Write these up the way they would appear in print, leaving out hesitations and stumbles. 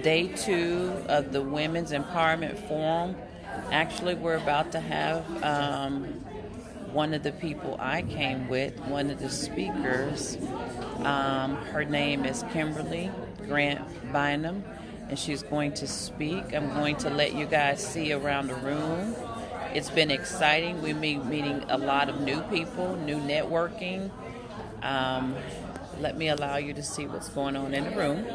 day 2 of the Women's Empowerment Forum. Actually, we're about to have one of the people I came with, one of the speakers. Her name is Kimberly Bynoe, and she's going to speak. I'm going to let you guys see around the room. It's been exciting. We're meeting a lot of new people, new networking. Let me allow you to see what's going on in the room.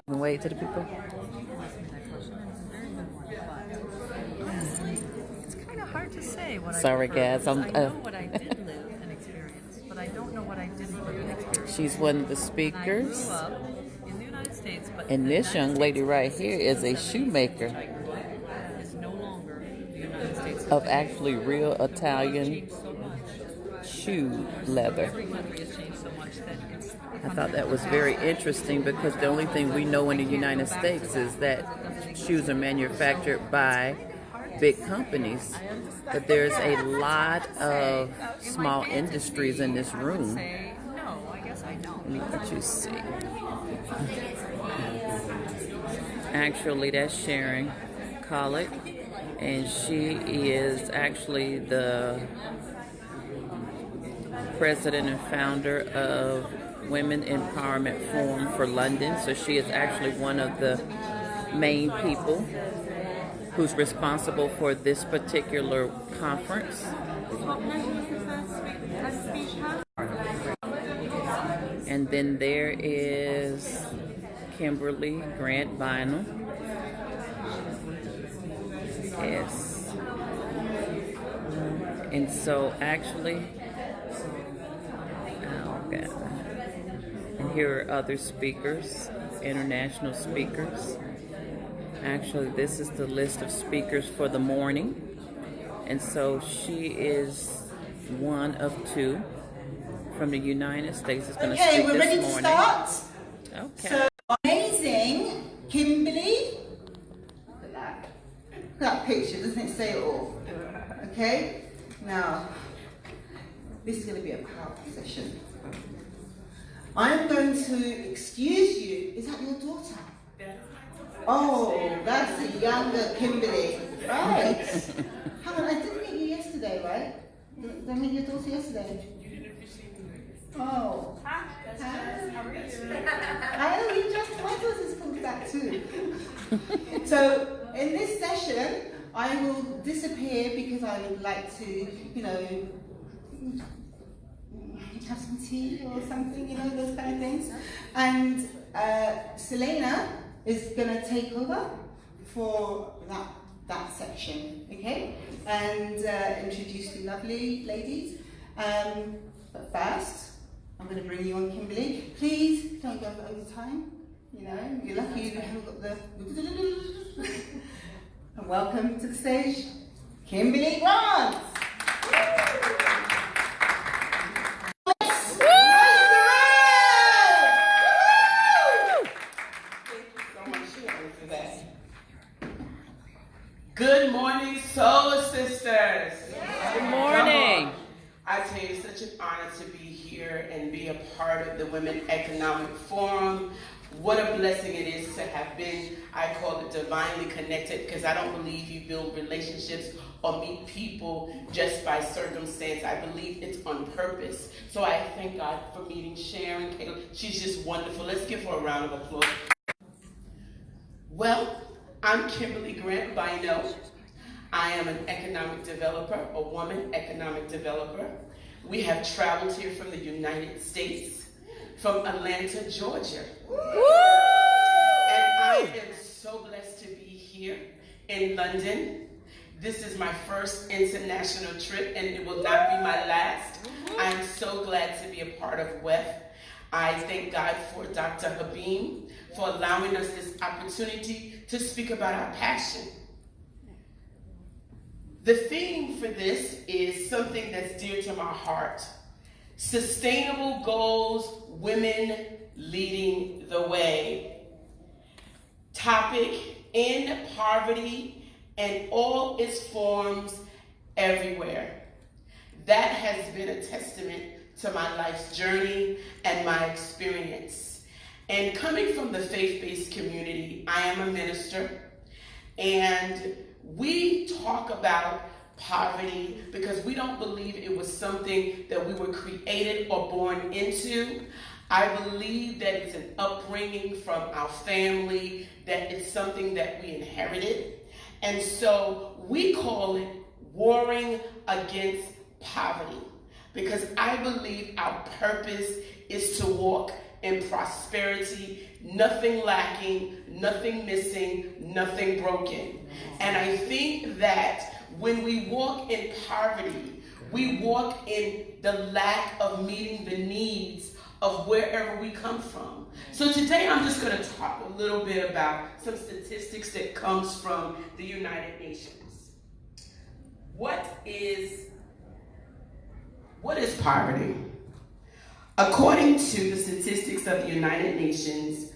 Wait to the people. It's kind of hard to say what Sorry, guys. I know what I did live and experience, but I don't know what I didn't live and experience. She's one of the speakers. And I grew up in the United States, but and this young lady right here is a shoemaker. Is no longer the United States of actually real Italian shoe leather. Every country has changed so much that it's. I thought that was very interesting because the only thing we know in the United States is that shoes are manufactured by big companies, but there's a lot of small industries in this room. No, I guess I don't. Let me let you see. Actually, that's Sharon Colick, and she is actually the president and founder of Women Empowerment Forum for London. So she is actually one of the main people who's responsible for this particular conference. And then there is Kimberly Bynoe. Yes. And so actually, and here are other speakers, international speakers. Actually, this is the list of speakers for the morning. And so she is one of 2 from the United States. Is going to speak this morning. Okay, we're ready to start. Okay. So amazing, Kimberly. Look at that. Look at that picture, doesn't it say it all? Okay. Now, this is going to be a powerful session. I'm going to excuse you. Is that your daughter? Oh, that's the younger Kimberly. Right. Hang on, I didn't meet you yesterday, right? Did I meet your daughter yesterday? Oh. Hi. Oh, you just, my daughter's called that too. So, in this session, I will disappear because I would like to, you know, have some tea or something, you know, those kind of things. And Selena is going to take over for that section, okay? And introduce the lovely ladies. But first, I'm going to bring you on, Kimberly. Please don't go over time. You know, you're lucky you haven't got the. And welcome to the stage, Kimberly Grant. Good morning, Soul Sisters. Good morning. I tell you, it's such an honor to be here and be a part of the Women Economic Forum. What a blessing it is to have been, I call it divinely connected, because I don't believe you build relationships or meet people just by circumstance. I believe it's on purpose. So I thank God for meeting Sharon. She's just wonderful. Let's give her a round of applause. Well, I'm Kimberly Bynoe. I am an economic developer, a woman economic developer. We have traveled here from the United States, from Atlanta, Georgia. Woo! And I am so blessed to be here in London. This is my first international trip, and it will not be my last. I'm so glad to be a part of WEF. I thank God for Dr. Habib for allowing us this opportunity to speak about our passion. The theme for this is something that's dear to my heart. Sustainable goals, women leading the way. Topic, end poverty and all its forms everywhere. That has been a testament to my life's journey and my experience. And coming from the faith-based community, I am a minister, and we talk about poverty because we don't believe it was something that we were created or born into. I believe that it's an upbringing from our family, that it's something that we inherited. And so we call it warring against poverty, because I believe our purpose is to walk in prosperity, nothing lacking, nothing missing, nothing broken. And I think that when we walk in poverty, we walk in the lack of meeting the needs of wherever we come from. So today I'm just going to talk a little bit about some statistics that comes from the United Nations. What is poverty? According to the statistics of the United Nations,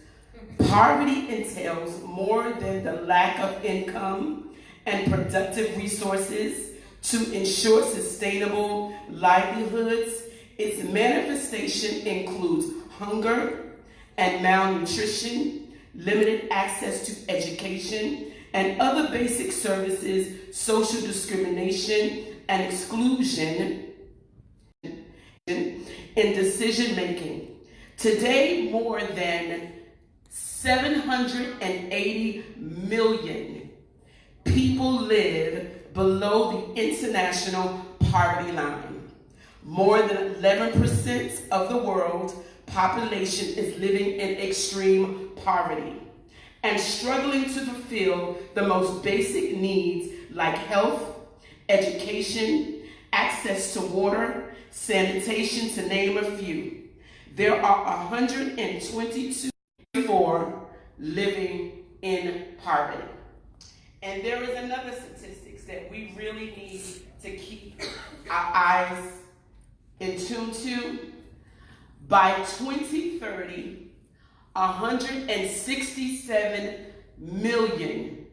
poverty entails more than the lack of income and productive resources to ensure sustainable livelihoods. Its manifestation includes hunger and malnutrition, limited access to education and other basic services, social discrimination and exclusion in decision making. Today, more than 780 million people live below the international poverty line. More than 11% of the world's population is living in extreme poverty and struggling to fulfill the most basic needs like health, education, access to water, sanitation, to name a few. There are 122 people living in poverty. And there is another statistics that we really need to keep our eyes in tune to. By 2030, 167 million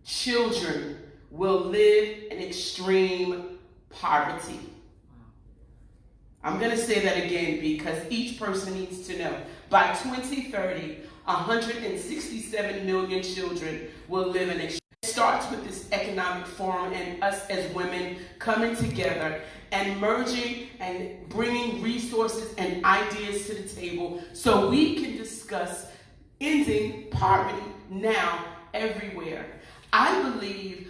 children will live in extreme poverty. I'm going to say that again because each person needs to know. By 2030, 167 million children will live in extreme. It starts with this economic forum and us as women coming together and merging and bringing resources and ideas to the table so we can discuss ending poverty now everywhere. I believe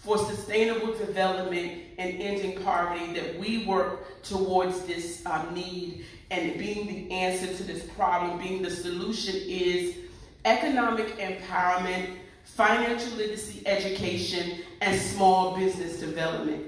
for sustainable development and ending poverty that we work towards this need, and being the answer to this problem, being the solution, is economic empowerment, financial literacy education, and small business development.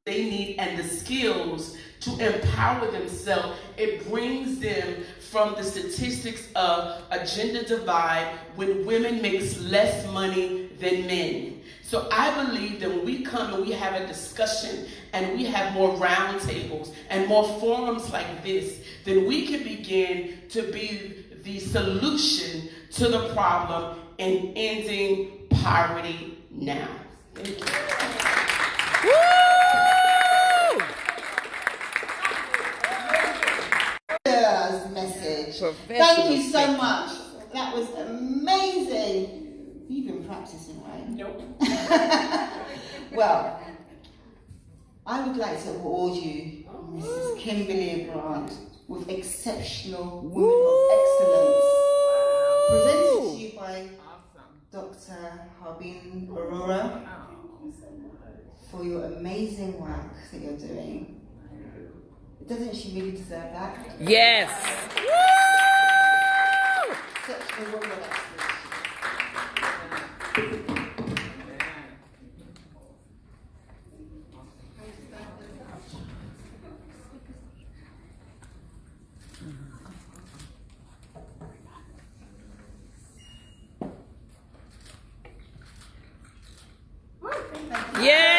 They need and the skills to empower themselves. It brings them from the statistics of a gender divide when women makes less money than men. So I believe that when we come and we have a discussion and we have more roundtables and more forums like this, then we can begin to be the solution to the problem in ending poverty now. Thank you. Message. Thank you so much. That was amazing. You've been practicing, right? Nope. Well, I would like to award you Mrs. Kimberly Grant with Exceptional Woman of Excellence. Presented to you by Dr. Harbin Aurora for your amazing work that you're doing. Doesn't she really deserve that? Yes. Woo! Such a woman of excellence. Yeah.